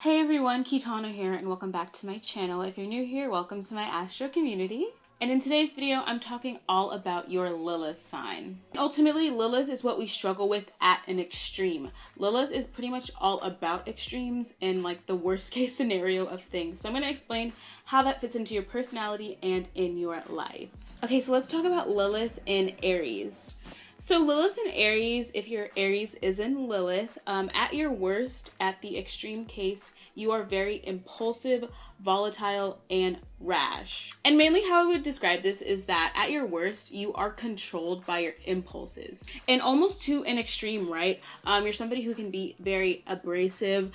Hey everyone, Kitana here and welcome back to my channel. If you're new here, welcome to my Astro community. And in today's video, I'm talking all about your Lilith sign. Ultimately, Lilith is what we struggle with at an extreme. Lilith is pretty much all about extremes and like the worst case scenario of things. So I'm going to explain how that fits into your personality and in your life. Okay, so let's talk about Lilith in Aries. So Lilith in Aries, if your Aries is in Lilith, at your worst, at the extreme case, you are very impulsive, volatile, and rash. And mainly how I would describe this is that at your worst, you are controlled by your impulses. And almost to an extreme, right? You're somebody who can be very abrasive,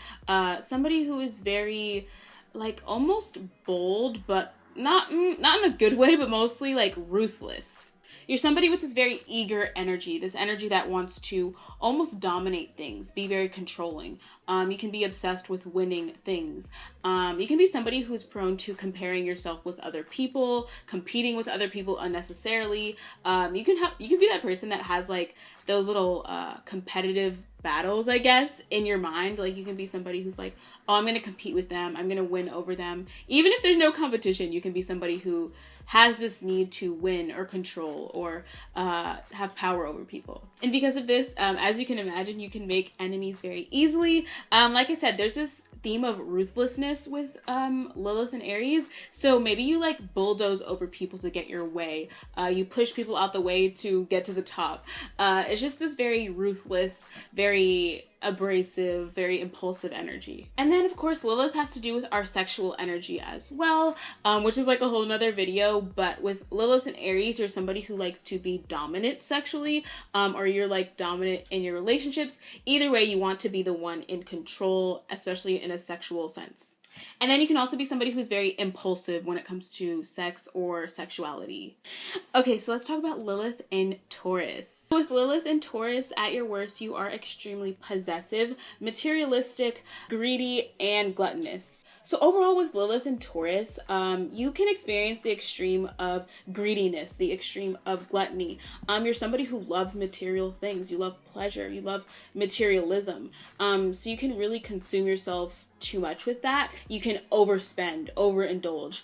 somebody who is very, like, almost bold, but not in a good way, but mostly, like, ruthless. You're somebody with this very eager energy, this energy that wants to almost dominate things, be very controlling. You can be obsessed with winning things. You can be somebody who's prone to comparing yourself with other people, competing with other people unnecessarily. You can be that person that has like those little competitive battles, I guess, in your mind. Like you can be somebody who's like, oh, I'm going to compete with them. I'm going to win over them. Even if there's no competition, you can be somebody who has this need to win or control or have power over people. And because of this, as you can imagine, you can make enemies very easily. Like I said, there's this theme of ruthlessness with Lilith and Aries. So maybe you like bulldoze over people to get your way. You push people out the way to get to the top. It's just this very ruthless, very abrasive, very impulsive energy. And then of course Lilith has to do with our sexual energy as well, which is like a whole nother video. But with Lilith and Aries, you're somebody who likes to be dominant sexually, or you're like dominant in your relationships. Either way, you want to be the one in control, especially in a sexual sense. And then you can also be somebody who's very impulsive when it comes to sex or sexuality. Okay, so let's talk about Lilith in Taurus. With Lilith in Taurus, at your worst, you are extremely possessive, materialistic, greedy, and gluttonous. So overall with Lilith in Taurus, you can experience the extreme of greediness, the extreme of gluttony. You're somebody who loves material things. You love pleasure. You love materialism. So you can really consume yourself too much with that. You can overspend, overindulge.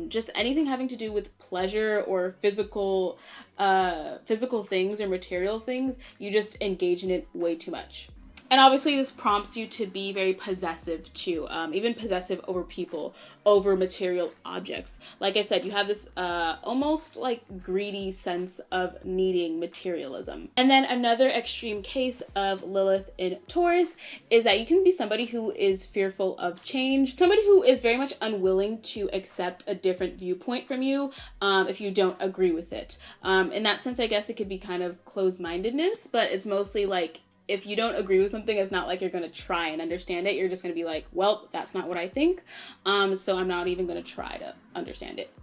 Just anything having to do with pleasure or physical things or material things, you just engage in it way too much. And obviously this prompts you to be very possessive too, even possessive over people, over material objects. Like I said, you have this almost like greedy sense of needing materialism. And then another extreme case of Lilith in Taurus is that you can be somebody who is fearful of change, somebody who is very much unwilling to accept a different viewpoint from you if you don't agree with it. In that sense, I guess it could be kind of closed-mindedness, but it's mostly like, if you don't agree with something, it's not like you're going to try and understand it. You're just going to be like, well, that's not what I think. So I'm not even going to try to understand it.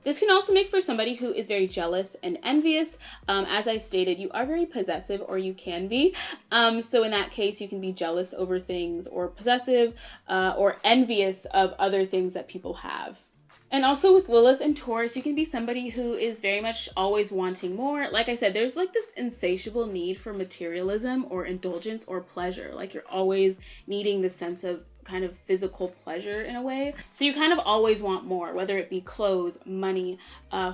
This can also make for somebody who is very jealous and envious. As I stated, you are very possessive, or you can be. So in that case, you can be jealous over things, or possessive, or envious of other things that people have. And also with Lilith and Taurus, you can be somebody who is very much always wanting more. Like I said, there's like this insatiable need for materialism or indulgence or pleasure. Like you're always needing the sense of kind of physical pleasure in a way. So you kind of always want more, whether it be clothes, money,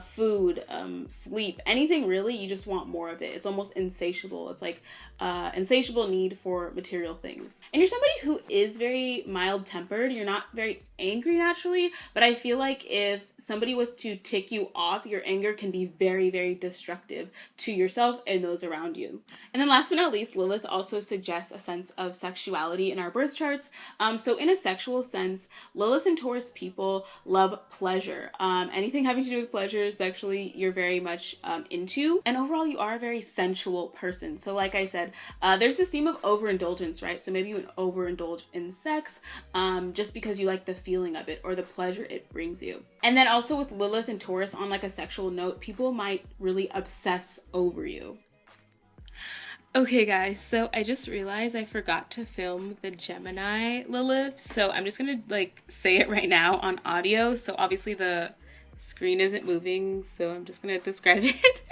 food, sleep, anything really, you just want more of it. It's almost insatiable. It's like insatiable need for material things. And you're somebody who is very mild-tempered. You're not very angry naturally, but I feel like if somebody was to tick you off, your anger can be very, very destructive to yourself and those around you. And then last but not least, Lilith also suggests a sense of sexuality in our birth charts. So in a sexual sense, Lilith and Taurus people love pleasure. Anything having to do with pleasure sexually, you're very much into. And overall, you are a very sensual person. So like I said, there's this theme of overindulgence, right? So maybe you would overindulge in sex just because you like the feeling of it or the pleasure it brings you. And then also with Lilith and Taurus, on like a sexual note, people might really obsess over you. Okay guys, so I just realized I forgot to film the Gemini Lilith, so I'm just gonna like say it right now on audio. So obviously the screen isn't moving, so I'm just gonna describe it.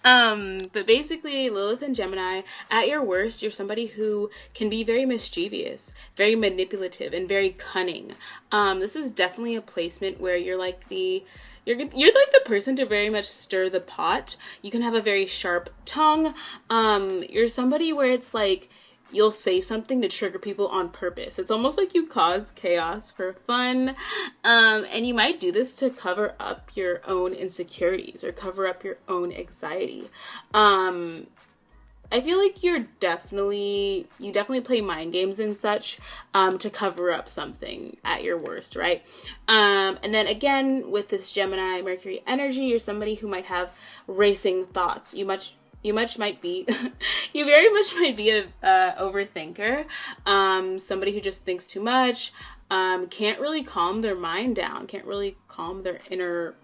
But basically, Lilith and Gemini, at your worst, you're somebody who can be very mischievous, very manipulative, and very cunning. This is definitely a placement where you're like you're like the person to very much stir the pot. You can have a very sharp tongue. You're somebody where it's like you'll say something to trigger people on purpose. It's almost like you cause chaos for fun. And you might do this to cover up your own insecurities or cover up your own anxiety. I feel like you definitely play mind games and such to cover up something at your worst, right? And then again, with this Gemini Mercury energy, you're somebody who might have racing thoughts. You very much might be a overthinker, somebody who just thinks too much, can't really calm their mind down, can't really calm their inner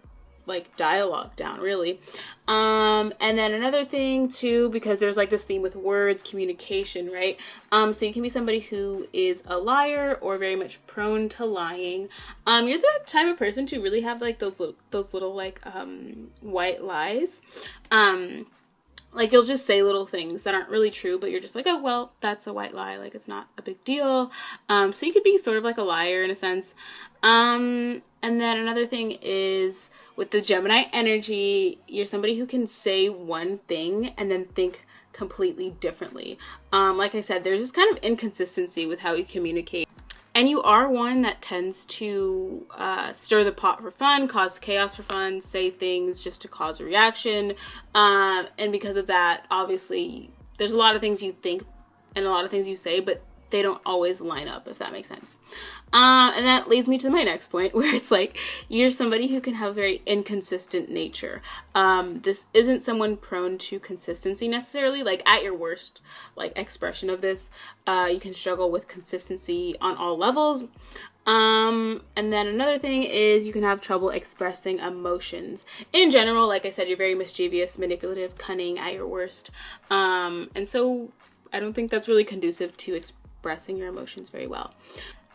like dialogue down, really. And then another thing too, because there's like this theme with words, communication, right? So you can be somebody who is a liar or very much prone to lying. You're the type of person to really have like those little like white lies. Like you'll just say little things that aren't really true, but you're just like, oh, well, that's a white lie. Like it's not a big deal. So you could be sort of like a liar in a sense. And then another thing is with the Gemini energy, you're somebody who can say one thing and then think completely differently. Like I said, there's this kind of inconsistency with how you communicate. And you are one that tends to stir the pot for fun, cause chaos for fun, say things just to cause a reaction. And because of that, obviously, there's a lot of things you think and a lot of things you say, but they don't always line up, if that makes sense. And that leads me to my next point, where it's like, you're somebody who can have a very inconsistent nature. This isn't someone prone to consistency necessarily. Like at your worst, like expression of this, you can struggle with consistency on all levels. And then another thing is you can have trouble expressing emotions. In general, like I said, you're very mischievous, manipulative, cunning at your worst. And so I don't think that's really conducive to expressing your emotions very well.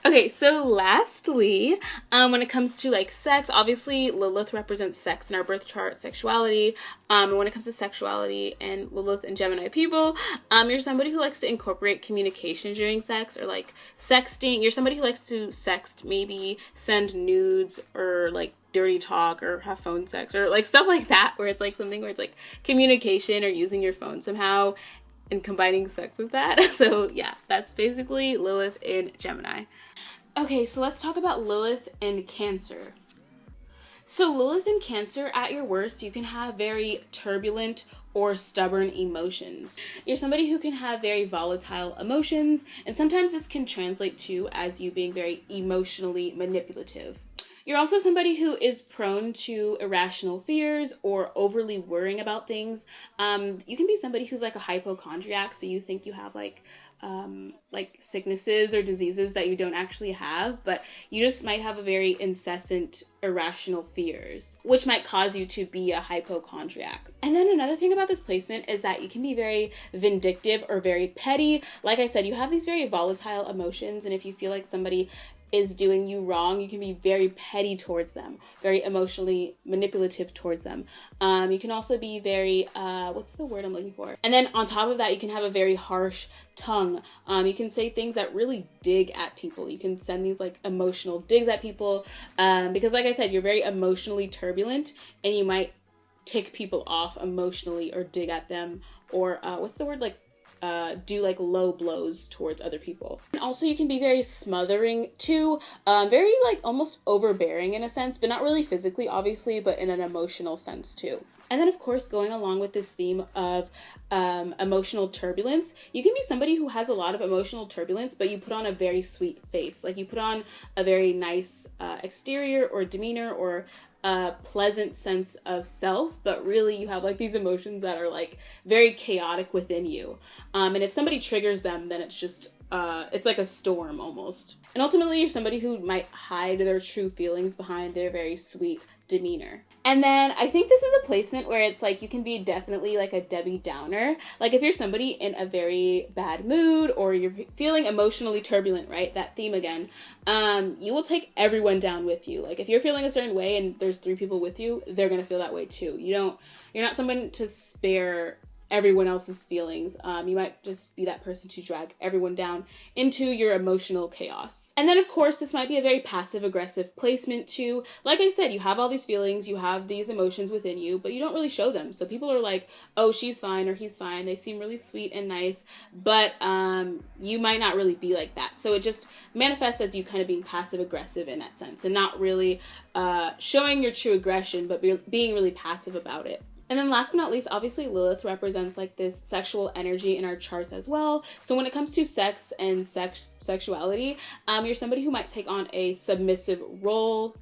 Okay, so lastly, when it comes to like sex, obviously Lilith represents sex in our birth chart, sexuality. And when it comes to sexuality and Lilith and Gemini people, you're somebody who likes to incorporate communication during sex, or like sexting. You're somebody who likes to sext, maybe send nudes or like dirty talk or have phone sex or like stuff like that, where it's like something where it's like communication or using your phone somehow and combining sex with that. So yeah, that's basically Lilith in Gemini. Okay, so let's talk about Lilith in Cancer. So Lilith in Cancer, at your worst, you can have very turbulent or stubborn emotions. You're somebody who can have very volatile emotions, and sometimes this can translate to as you being very emotionally manipulative. You're also somebody who is prone to irrational fears or overly worrying about things. You can be somebody who's like a hypochondriac, so you think you have like sicknesses or diseases that you don't actually have, but you just might have a very incessant irrational fears, which might cause you to be a hypochondriac. And then another thing about this placement is that you can be very vindictive or very petty. Like I said, you have these very volatile emotions, and if you feel like somebody is doing you wrong, you can be very petty towards them, very emotionally manipulative towards them. You can also be very, what's the word I'm looking for? And then on top of that, you can have a very harsh tongue. You can say things that really dig at people. You can send these like emotional digs at people, because like I said, you're very emotionally turbulent, and you might tick people off emotionally or dig at them, or what's the word, like do like low blows towards other people. And also you can be very smothering too, very like almost overbearing in a sense, but not really physically obviously, but in an emotional sense too. And then of course, going along with this theme of emotional turbulence, you can be somebody who has a lot of emotional turbulence, but you put on a very sweet face. Like you put on a very nice exterior or demeanor or a pleasant sense of self, but really you have like these emotions that are like very chaotic within you. And if somebody triggers them, then it's just, it's like a storm almost. And ultimately you're somebody who might hide their true feelings behind their very sweet demeanor. And then I think this is a placement where it's like you can be definitely like a Debbie Downer. Like if you're somebody in a very bad mood or you're feeling emotionally turbulent, right? That theme again. You will take everyone down with you. Like if you're feeling a certain way and there's 3 people with you, they're going to feel that way too. You're not someone to spare everyone else's feelings. You might just be that person to drag everyone down into your emotional chaos. And then of course, this might be a very passive aggressive placement too. Like I said, you have all these feelings, you have these emotions within you, but you don't really show them. So people are like, oh, she's fine or he's fine. They seem really sweet and nice, but you might not really be like that. So it just manifests as you kind of being passive aggressive in that sense and not really showing your true aggression, but being really passive about it. And then last but not least, obviously Lilith represents like this sexual energy in our charts as well. So when it comes to sex and sexuality, you're somebody who might take on a submissive role.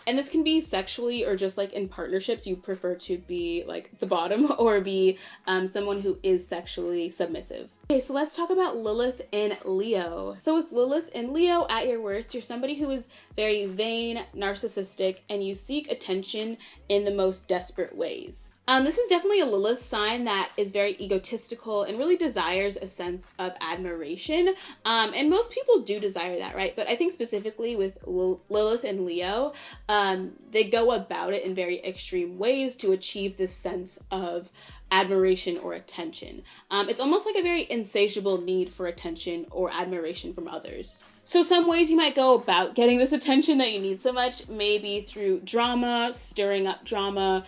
And this can be sexually or just like in partnerships, you prefer to be like the bottom or be someone who is sexually submissive. Okay, so let's talk about Lilith in Leo. So with Lilith in Leo at your worst, you're somebody who is very vain, narcissistic, and you seek attention in the most desperate ways. This is definitely a Lilith sign that is very egotistical and really desires a sense of admiration. And most people do desire that, right? But I think specifically with Lilith and Leo, they go about it in very extreme ways to achieve this sense of admiration or attention. It's almost like a very insatiable need for attention or admiration from others. So some ways you might go about getting this attention that you need so much, maybe through drama, stirring up drama,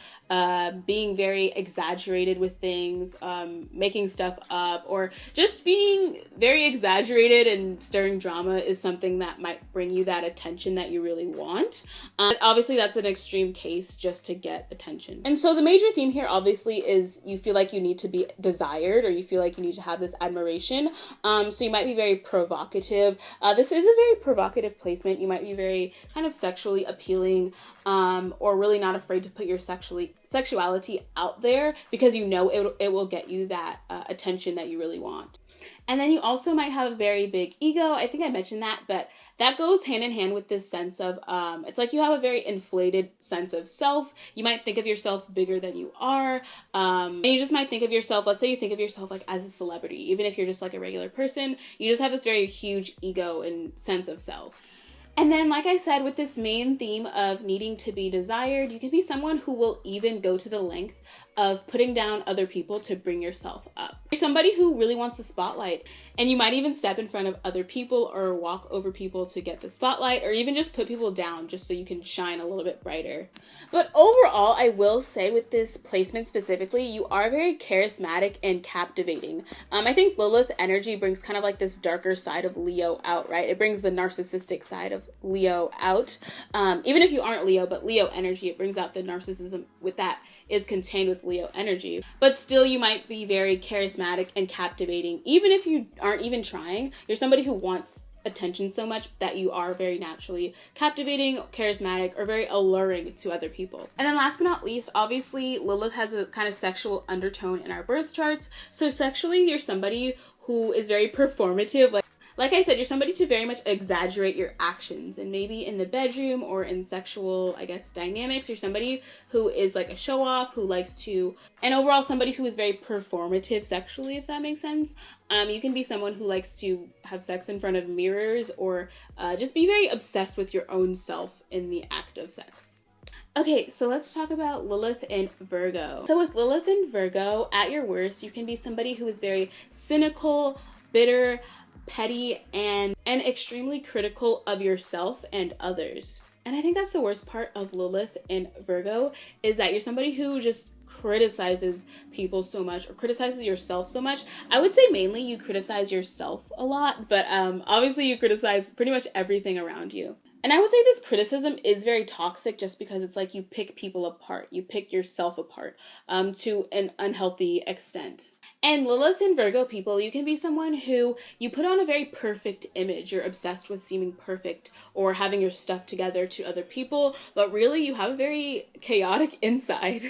being very exaggerated with things, making stuff up, or just being very exaggerated and stirring drama is something that might bring you that attention that you really want. Obviously, that's an extreme case just to get attention. And so the major theme here obviously is you feel like you need to be desired or you feel like you need to have this admiration. So you might be very provocative. This is a very provocative placement. You might be very kind of sexually appealing or really not afraid to put your sexuality out there because you know it will get you that attention that you really want. And then you also might have a very big ego. I think I mentioned that, but that goes hand in hand with this sense of, it's like you have a very inflated sense of self. You might think of yourself bigger than you are. And you just might think of yourself, let's say you think of yourself like as a celebrity, even if you're just like a regular person, you just have this very huge ego and sense of self. And then, like I said, with this main theme of needing to be desired, you can be someone who will even go to the length of putting down other people to bring yourself up. You're somebody who really wants the spotlight, and you might even step in front of other people or walk over people to get the spotlight, or even just put people down just so you can shine a little bit brighter. But overall, I will say with this placement specifically, you are very charismatic and captivating. I think Lilith energy brings kind of like this darker side of Leo out, right? It brings the narcissistic side of Leo out. Even if you aren't Leo, but Leo energy, it brings out the narcissism with that is contained with Leo energy. But still, you might be very charismatic and captivating. Even if you aren't even trying, you're somebody who wants attention so much that you are very naturally captivating, charismatic, or very alluring to other people. And then last but not least, obviously, Lilith has a kind of sexual undertone in our birth charts. So sexually, you're somebody who is very performative. Like I said, you're somebody to very much exaggerate your actions, and maybe in the bedroom or in sexual, I guess, dynamics, you're somebody who is like a show-off, who likes to, and overall somebody who is very performative sexually, if that makes sense. You can be someone who likes to have sex in front of mirrors or just be very obsessed with your own self in the act of sex. Okay, so let's talk about Lilith in Virgo. So with Lilith in Virgo, at your worst, you can be somebody who is very cynical, bitter, petty, and extremely critical of yourself and others. And I think that's the worst part of Lilith in Virgo, is that you're somebody who just criticizes people so much or criticizes yourself so much. I would say mainly you criticize yourself a lot, but obviously you criticize pretty much everything around you. And I would say this criticism is very toxic just because it's like you pick people apart. You pick yourself apart to an unhealthy extent. And Lilith and Virgo people, you can be someone who you put on a very perfect image. You're obsessed with seeming perfect or having your stuff together to other people, but really you have a very chaotic inside.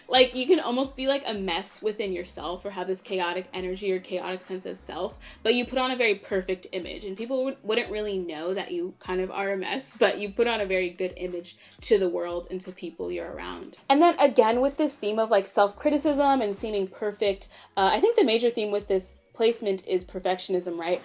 Like, you can almost be like a mess within yourself or have this chaotic energy or chaotic sense of self, but you put on a very perfect image, and people wouldn't really know that you kind of are a mess, but you put on a very good image to the world and to people you're around. And then again, with this theme of like self-criticism and seeming perfect, I think the major theme with this placement is perfectionism, right?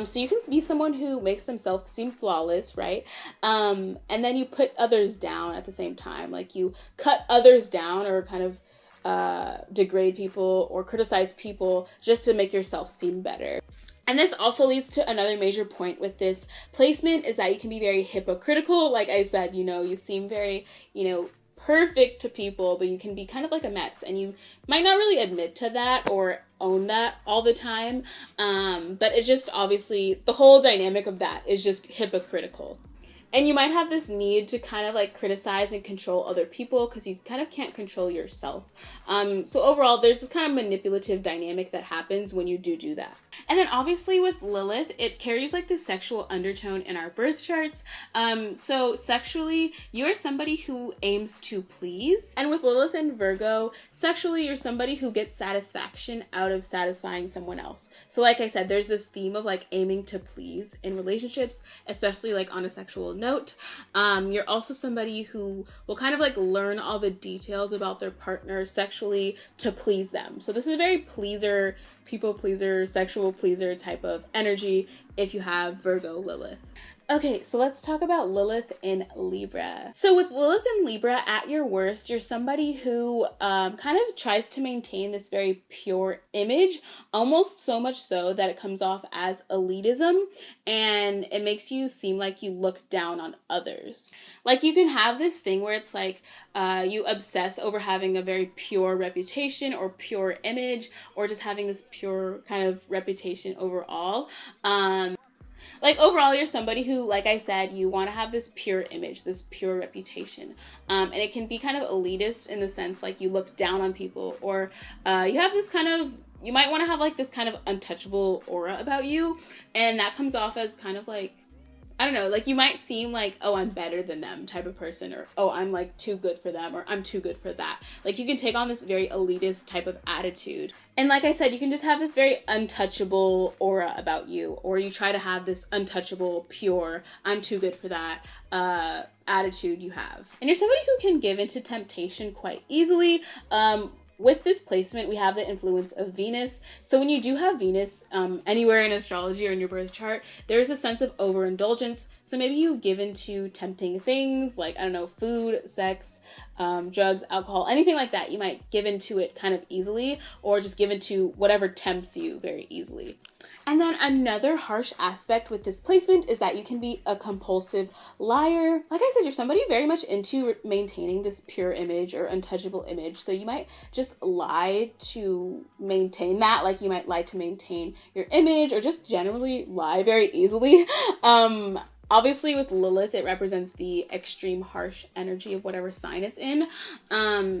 So you can be someone who makes themselves seem flawless, right? And then you put others down at the same time. Like, you cut others down or kind of degrade people or criticize people just to make yourself seem better. And this also leads to another major point with this placement, is that you can be very hypocritical. Like I said, you seem very, perfect to people, but you can be kind of like a mess, and you might not really admit to that or own that all the time. But it just, obviously, the whole dynamic of that is just hypocritical. And you might have this need to kind of like criticize and control other people because you kind of can't control yourself. So overall, there's this kind of manipulative dynamic that happens when you do that. And then obviously with Lilith, it carries like this sexual undertone in our birth charts. So sexually, you're somebody who aims to please. And with Lilith and Virgo, sexually, you're somebody who gets satisfaction out of satisfying someone else. So like I said, there's this theme of like aiming to please in relationships, especially like on a sexual note. You're also somebody who will kind of like learn all the details about their partner sexually to please them. So this is a very pleaser, people pleaser, sexual pleaser type of energy if you have Virgo Lilith. Okay, so let's talk about Lilith in Libra. So with Lilith in Libra at your worst, you're somebody who kind of tries to maintain this very pure image, almost so much so that it comes off as elitism, and it makes you seem like you look down on others. Like, you can have this thing where it's like you obsess over having a very pure reputation or pure image, or just having this pure kind of reputation overall. Like, overall, you're somebody who, like I said, you want to have this pure image, this pure reputation. And it can be kind of elitist in the sense, like, you look down on people, or you have this kind of, you might want to have, like, this kind of untouchable aura about you. And that comes off as kind of, like, I don't know, like, you might seem like, oh, I'm better than them type of person, or, oh, I'm, like, too good for them, or I'm too good for that. Like, you can take on this very elitist type of attitude. And like I said, you can just have this very untouchable aura about you, or you try to have this untouchable, pure, I'm too good for that attitude you have. And you're somebody who can give into temptation quite easily. With this placement, we have the influence of Venus. So when you do have Venus anywhere in astrology or in your birth chart, there's a sense of overindulgence. So maybe you give into tempting things like, I don't know, food, sex, drugs, alcohol, anything like that. You might give into it kind of easily, or just give into whatever tempts you very easily. And then another harsh aspect with this placement is that you can be a compulsive liar. Like I said, you're somebody very much into maintaining this pure image or untouchable image. So you might just lie to maintain that. Like, you might lie to maintain your image, or just generally lie very easily. Obviously, with Lilith, it represents the extreme harsh energy of whatever sign it's in.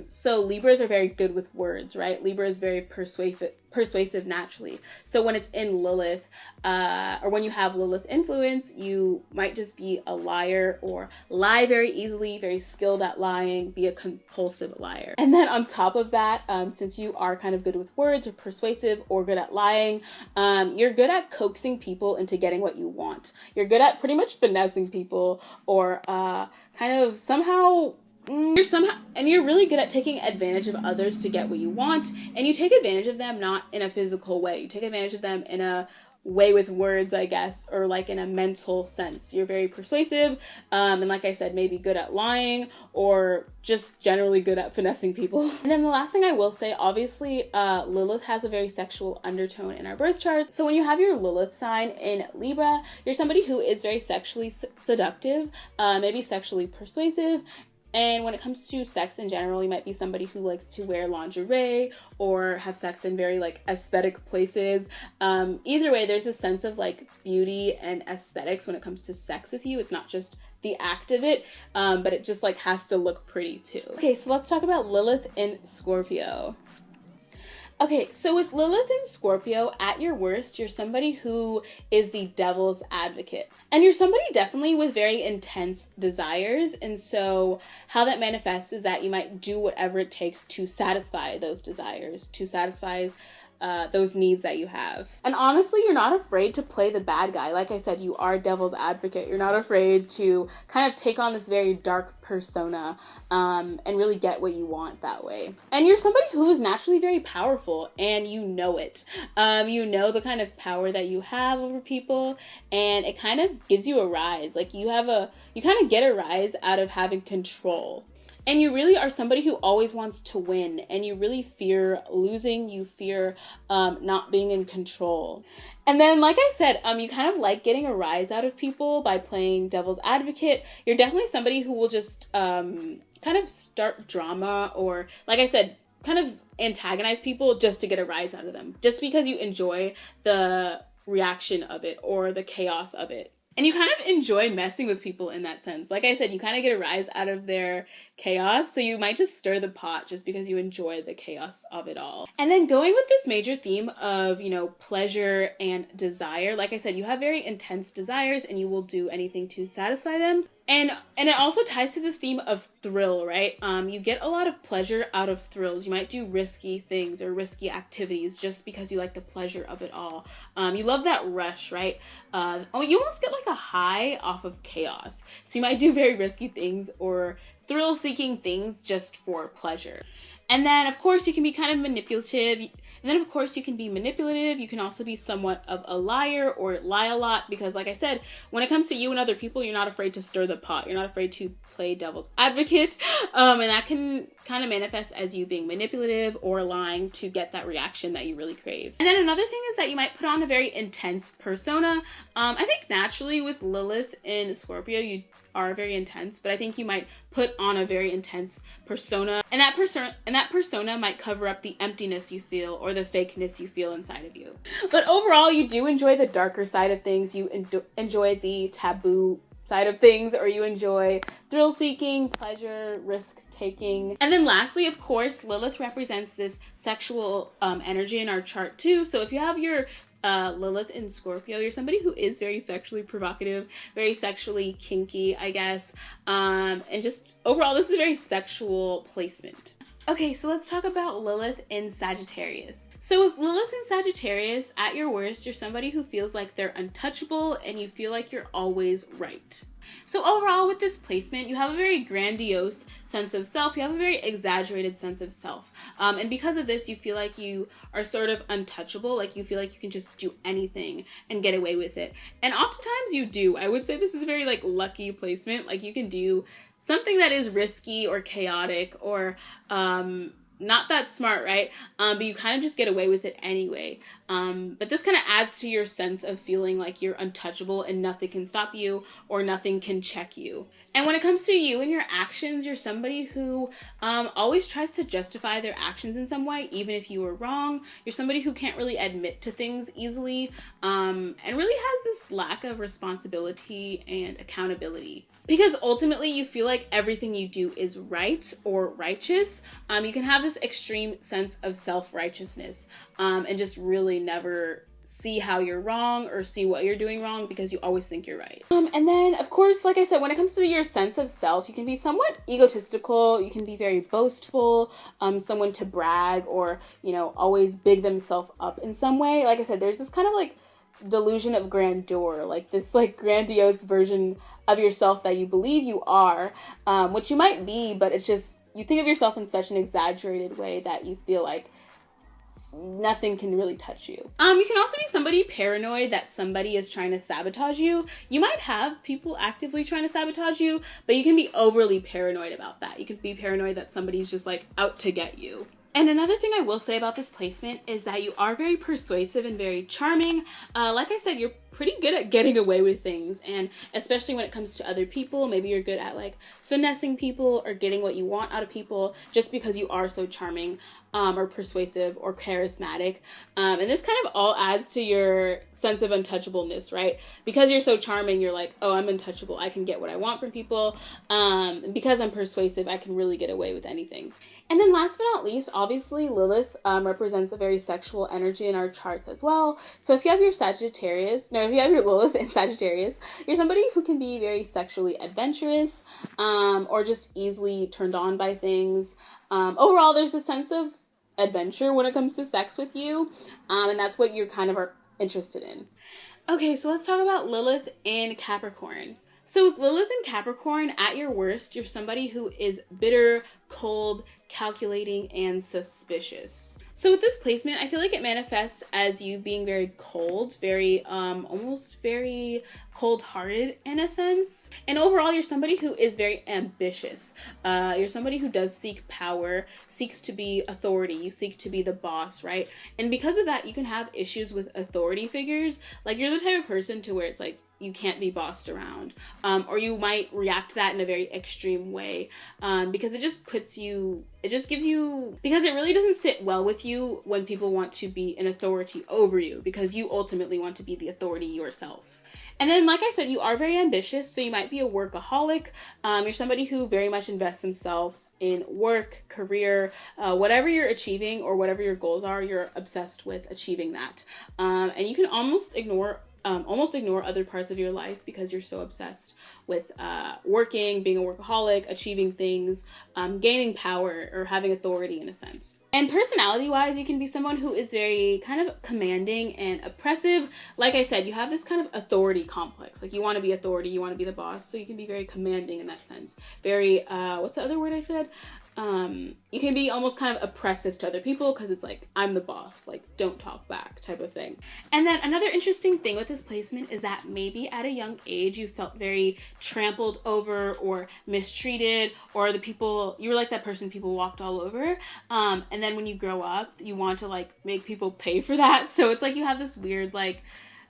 So Libras are very good with words, right? Libra is very persuasive naturally. So when it's in Lilith, or when you have Lilith influence, you might just be a liar, or lie very easily, very skilled at lying, be a compulsive liar. And then on top of that, since you are kind of good with words, or persuasive, or good at lying, you're good at coaxing people into getting what you want. You're good at pretty much finessing people, or kind of somehow you're really good at taking advantage of others to get what you want, and you take advantage of them not in a physical way. You take advantage of them in a way with words, I guess, or like in a mental sense. You're very persuasive, and like I said, maybe good at lying, or just generally good at finessing people. And then the last thing I will say, obviously, Lilith has a very sexual undertone in our birth chart. So when you have your Lilith sign in Libra, you're somebody who is very sexually seductive, maybe sexually persuasive. And when it comes to sex in general, you might be somebody who likes to wear lingerie or have sex in very like aesthetic places. Either way, there's a sense of like beauty and aesthetics when it comes to sex with you. It's not just the act of it, but it just like has to look pretty too. Okay, so let's talk about Lilith in Scorpio. Okay, so with Lilith and Scorpio, at your worst, you're somebody who is the devil's advocate. And you're somebody definitely with very intense desires. And so how that manifests is that you might do whatever it takes to satisfy those desires, to satisfy those needs that you have. And honestly, you're not afraid to play the bad guy. Like I said, you are devil's advocate. You're not afraid to kind of take on this very dark persona and really get what you want that way. And you're somebody who is naturally very powerful, and you know it. You know the kind of power that you have over people, and it kind of gives you a rise. Like you kind of get a rise out of having control. And you really are somebody who always wants to win, and you really fear losing. You fear not being in control. And then, like I said, you kind of like getting a rise out of people by playing devil's advocate. You're definitely somebody who will just kind of start drama, or, like I said, kind of antagonize people just to get a rise out of them, just because you enjoy the reaction of it or the chaos of it. And you kind of enjoy messing with people in that sense. Like I said, you kind of get a rise out of their chaos, so you might just stir the pot just because you enjoy the chaos of it all. And then going with this major theme of, you know, pleasure and desire, like I said, you have very intense desires and you will do anything to satisfy them. And it also ties to this theme of thrill, right? You get a lot of pleasure out of thrills. You might do risky things or risky activities just because you like the pleasure of it all. You love that rush, right? You almost get like a high off of chaos. So you might do very risky things or thrill-seeking things just for pleasure. And then, of course, you can be kind of manipulative. And then, of course, you can be manipulative. You can also be somewhat of a liar or lie a lot because, like I said, when it comes to you and other people, you're not afraid to stir the pot. You're not afraid to play devil's advocate. And that can kind of manifest as you being manipulative or lying to get that reaction that you really crave. And then another thing is that you might put on a very intense persona. I think naturally with Lilith in Scorpio, you are very intense, but I think you might put on a very intense persona, and that persona might cover up the emptiness you feel or the fakeness you feel inside of you. But overall, you do enjoy the darker side of things. You enjoy the taboo side of things, or you enjoy thrill-seeking, pleasure, risk-taking. And then lastly, of course, Lilith represents this sexual energy in our chart too. So if you have your Lilith in Scorpio, you're somebody who is very sexually provocative, very sexually kinky, I guess. And just overall, this is a very sexual placement. Okay, so let's talk about Lilith in Sagittarius. So with Lilith in Sagittarius, at your worst, you're somebody who feels like they're untouchable and you feel like you're always right. So overall with this placement, you have a very grandiose sense of self. You have a very exaggerated sense of self. And because of this, you feel like you are sort of untouchable. Like you feel like you can just do anything and get away with it. And oftentimes you do. I would say this is a very like lucky placement. Like you can do something that is risky or chaotic or not that smart, right? But you kind of just get away with it anyway. But this kind of adds to your sense of feeling like you're untouchable and nothing can stop you or nothing can check you. And when it comes to you and your actions, you're somebody who always tries to justify their actions in some way, even if you were wrong. You're somebody who can't really admit to things easily and really has this lack of responsibility and accountability. Because ultimately you feel like everything you do is right or righteous. You can have this extreme sense of self-righteousness and just really never see how you're wrong or see what you're doing wrong because you always think you're right. And then, of course, like I said, when it comes to your sense of self, you can be somewhat egotistical, you can be very boastful, someone to brag or, you know, always big themselves up in some way. Like I said, there's this kind of like delusion of grandeur, like this like grandiose version of yourself that you believe you are, which you might be, but it's just, you think of yourself in such an exaggerated way that you feel like nothing can really touch you. You can also be somebody paranoid that somebody is trying to sabotage you. You might have people actively trying to sabotage you, but you can be overly paranoid about that. You can be paranoid that somebody's just like out to get you. And another thing I will say about this placement is that you are very persuasive and very charming. Like I said, you're pretty good at getting away with things, and especially when it comes to other people, maybe you're good at like finessing people or getting what you want out of people just because you are so charming. or persuasive or charismatic. And this kind of all adds to your sense of untouchableness, right? Because you're so charming, you're like, oh, I'm untouchable. I can get what I want from people. And because I'm persuasive, I can really get away with anything. And then last but not least, obviously Lilith represents a very sexual energy in our charts as well. So if you have your if you have your Lilith in Sagittarius, you're somebody who can be very sexually adventurous, or just easily turned on by things. Overall, there's a sense of adventure when it comes to sex with you, and that's what you're kind of are interested in. Okay, so let's talk about Lilith in Capricorn. So with Lilith in Capricorn, at your worst, you're somebody who is bitter, cold, calculating, and suspicious. So with this placement, I feel like it manifests as you being very cold, very, almost very cold-hearted in a sense. And overall, you're somebody who is very ambitious. You're somebody who does seek power, seeks to be authority. You seek to be the boss, right? And because of that, you can have issues with authority figures. Like, you're the type of person to where it's like, you can't be bossed around, or you might react to that in a very extreme way, because it just gives you, because it really doesn't sit well with you when people want to be an authority over you, because you ultimately want to be the authority yourself. And then, like I said, you are very ambitious, so you might be a workaholic. You're somebody who very much invests themselves in work, career, whatever you're achieving or whatever your goals are, you're obsessed with achieving that. And you can almost ignore other parts of your life because you're so obsessed with working, being a workaholic, achieving things, gaining power, or having authority in a sense. And personality-wise, you can be someone who is very kind of commanding and oppressive. Like I said, you have this kind of authority complex. Like, you want to be authority, you want to be the boss, so you can be very commanding in that sense. Very, what's the other word I said? You can be almost kind of oppressive to other people because it's like, I'm the boss, like, don't talk back type of thing. And then another interesting thing with this placement is that maybe at a young age you felt very trampled over or mistreated, or you were like that person people walked all over. And then when you grow up, you want to like make people pay for that. So it's like you have this weird like,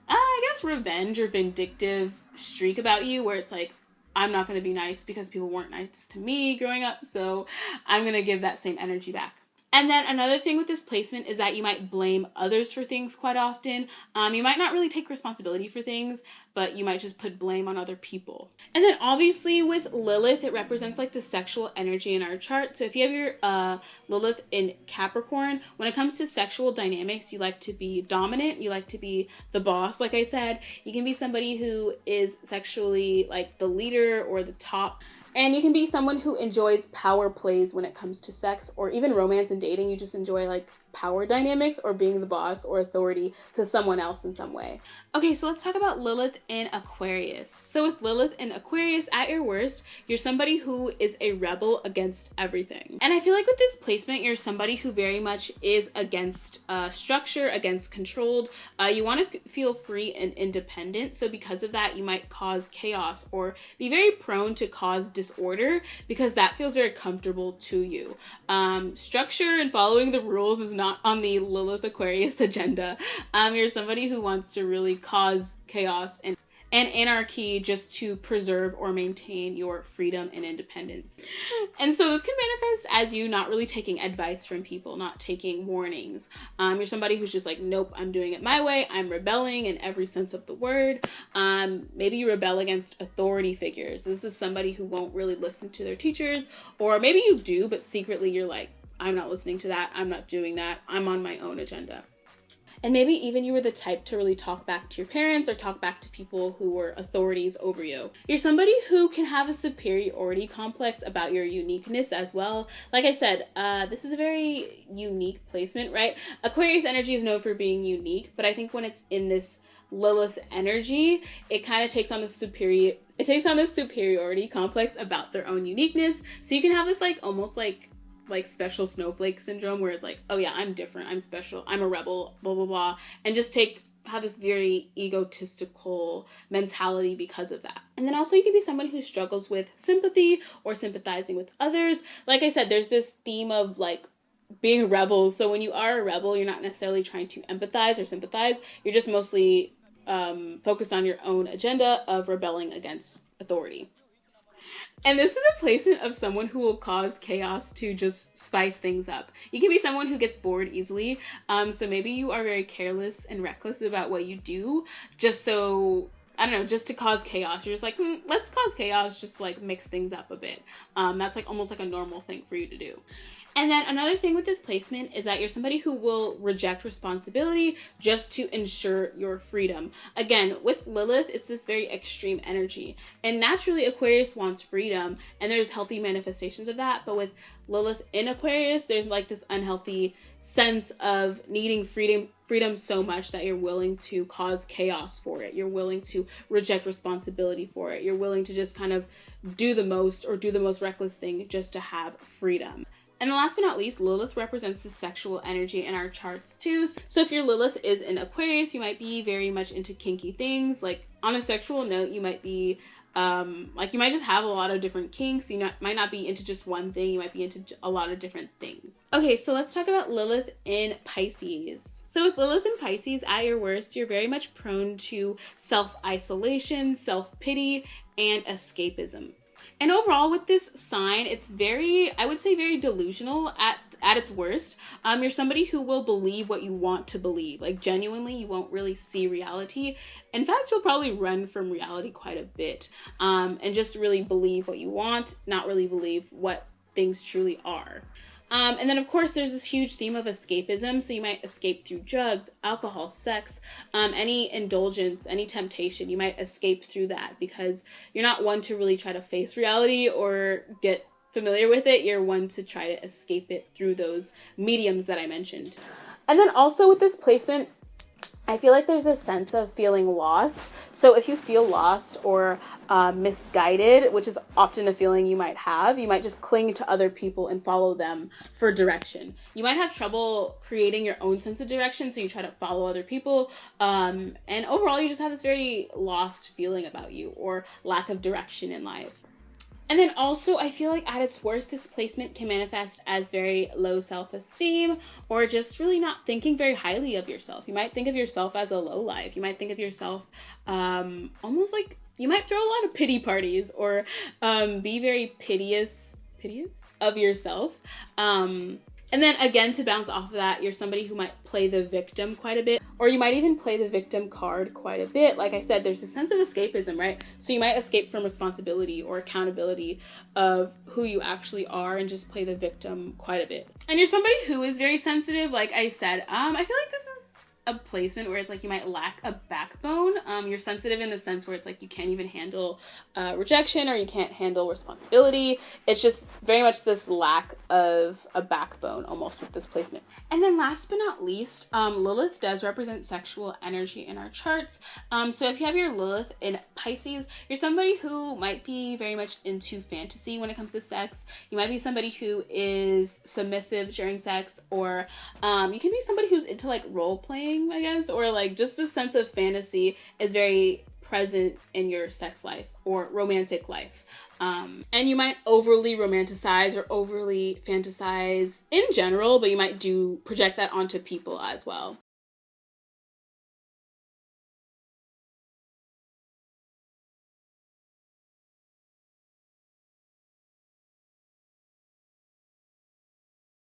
I guess revenge or vindictive streak about you where it's like, I'm not going to be nice because people weren't nice to me growing up, so I'm going to give that same energy back. And then another thing with this placement is that you might blame others for things quite often. You might not really take responsibility for things, but you might just put blame on other people. And then obviously with Lilith, it represents like the sexual energy in our chart. So if you have your Lilith in Capricorn, when it comes to sexual dynamics, you like to be dominant, you like to be the boss. Like I said, you can be somebody who is sexually like the leader or the top. And you can be someone who enjoys power plays when it comes to sex or even romance and dating. You just enjoy like power dynamics or being the boss or authority to someone else in some way. Okay, so let's talk about Lilith in Aquarius. So with Lilith in Aquarius, at your worst, you're somebody who is a rebel against everything. And I feel like with this placement, you're somebody who very much is against structure, against controlled. You want to feel free and independent. So because of that, you might cause chaos or be very prone to cause disorder because that feels very comfortable to you. Structure and following the rules is not on the Lilith Aquarius agenda. You're somebody who wants to really cause chaos and anarchy just to preserve or maintain your freedom and independence. And so this can manifest as you not really taking advice from people, not taking warnings. You're somebody who's just like, nope, I'm doing it my way. I'm rebelling in every sense of the word. Maybe you rebel against authority figures. This is somebody who won't really listen to their teachers, or maybe you do, but secretly you're like, I'm not listening to that. I'm not doing that. I'm on my own agenda. And maybe even you were the type to really talk back to your parents or talk back to people who were authorities over you. You're somebody who can have a superiority complex about your uniqueness as well. Like I said, this is a very unique placement, right? Aquarius energy is known for being unique, but I think when it's in this Lilith energy, it kind of takes on this superiority complex about their own uniqueness. So you can have this like almost like special snowflake syndrome where it's like, oh yeah, I'm different, I'm special, I'm a rebel, blah blah blah, and just have this very egotistical mentality because of that. And then also you can be somebody who struggles with sympathy or sympathizing with others. Like I said, there's this theme of like being a rebel. So when you are a rebel, you're not necessarily trying to empathize or sympathize, you're just mostly focused on your own agenda of rebelling against authority. And this is a placement of someone who will cause chaos to just spice things up. You can be someone who gets bored easily. So maybe you are very careless and reckless about what you do, just so, I don't know, just to cause chaos. You're just like, let's cause chaos, just to, like, mix things up a bit. That's like almost like a normal thing for you to do. And then another thing with this placement is that you're somebody who will reject responsibility just to ensure your freedom. Again, with Lilith, it's this very extreme energy. And naturally, Aquarius wants freedom, and there's healthy manifestations of that. But with Lilith in Aquarius, there's like this unhealthy sense of needing freedom so much that you're willing to cause chaos for it. You're willing to reject responsibility for it. You're willing to just kind of do the most reckless thing just to have freedom. And last but not least, Lilith represents the sexual energy in our charts too. So if your Lilith is in Aquarius, you might be very much into kinky things. Like on a sexual note, you might be, like you might just have a lot of different kinks. You might not be into just one thing. You might be into a lot of different things. Okay, so let's talk about Lilith in Pisces. So with Lilith in Pisces, at your worst, you're very much prone to self-isolation, self-pity, and escapism. And overall with this sign, it's very, I would say very delusional at its worst. You're somebody who will believe what you want to believe. Like genuinely, you won't really see reality. In fact, you'll probably run from reality quite a bit, and just really believe what you want, not really believe what things truly are. And then of course there's this huge theme of escapism. So you might escape through drugs, alcohol, sex, any indulgence, any temptation. You might escape through that because you're not one to really try to face reality or get familiar with it. You're one to try to escape it through those mediums that I mentioned. And then also with this placement, I feel like there's a sense of feeling lost. So if you feel lost or misguided, which is often a feeling you might have, you might just cling to other people and follow them for direction. You might have trouble creating your own sense of direction, so you try to follow other people. And overall, you just have this very lost feeling about you or lack of direction in life. And then also, I feel like at its worst, this placement can manifest as very low self-esteem or just really not thinking very highly of yourself. You might think of yourself as a lowlife. You might think of yourself almost like you might throw a lot of pity parties or be very piteous of yourself. And then again, to bounce off of that, you're somebody who might play the victim quite a bit, or you might even play the victim card quite a bit. Like I said, there's a sense of escapism, right? So you might escape from responsibility or accountability of who you actually are and just play the victim quite a bit. And you're somebody who is very sensitive. Like I said, I feel like this is a placement where it's like you might lack a backbone. You're sensitive in the sense where it's like you can't even handle rejection or you can't handle responsibility. It's just very much this lack of a backbone almost with this placement. And then last but not least, Lilith does represent sexual energy in our charts. So if you have your Lilith in Pisces, you're somebody who might be very much into fantasy when it comes to sex. You might be somebody who is submissive during sex, or you can be somebody who's into like role playing, I guess, or like just a sense of fantasy is very present in your sex life or romantic life. And you might overly romanticize or overly fantasize in general, but you might project that onto people as well.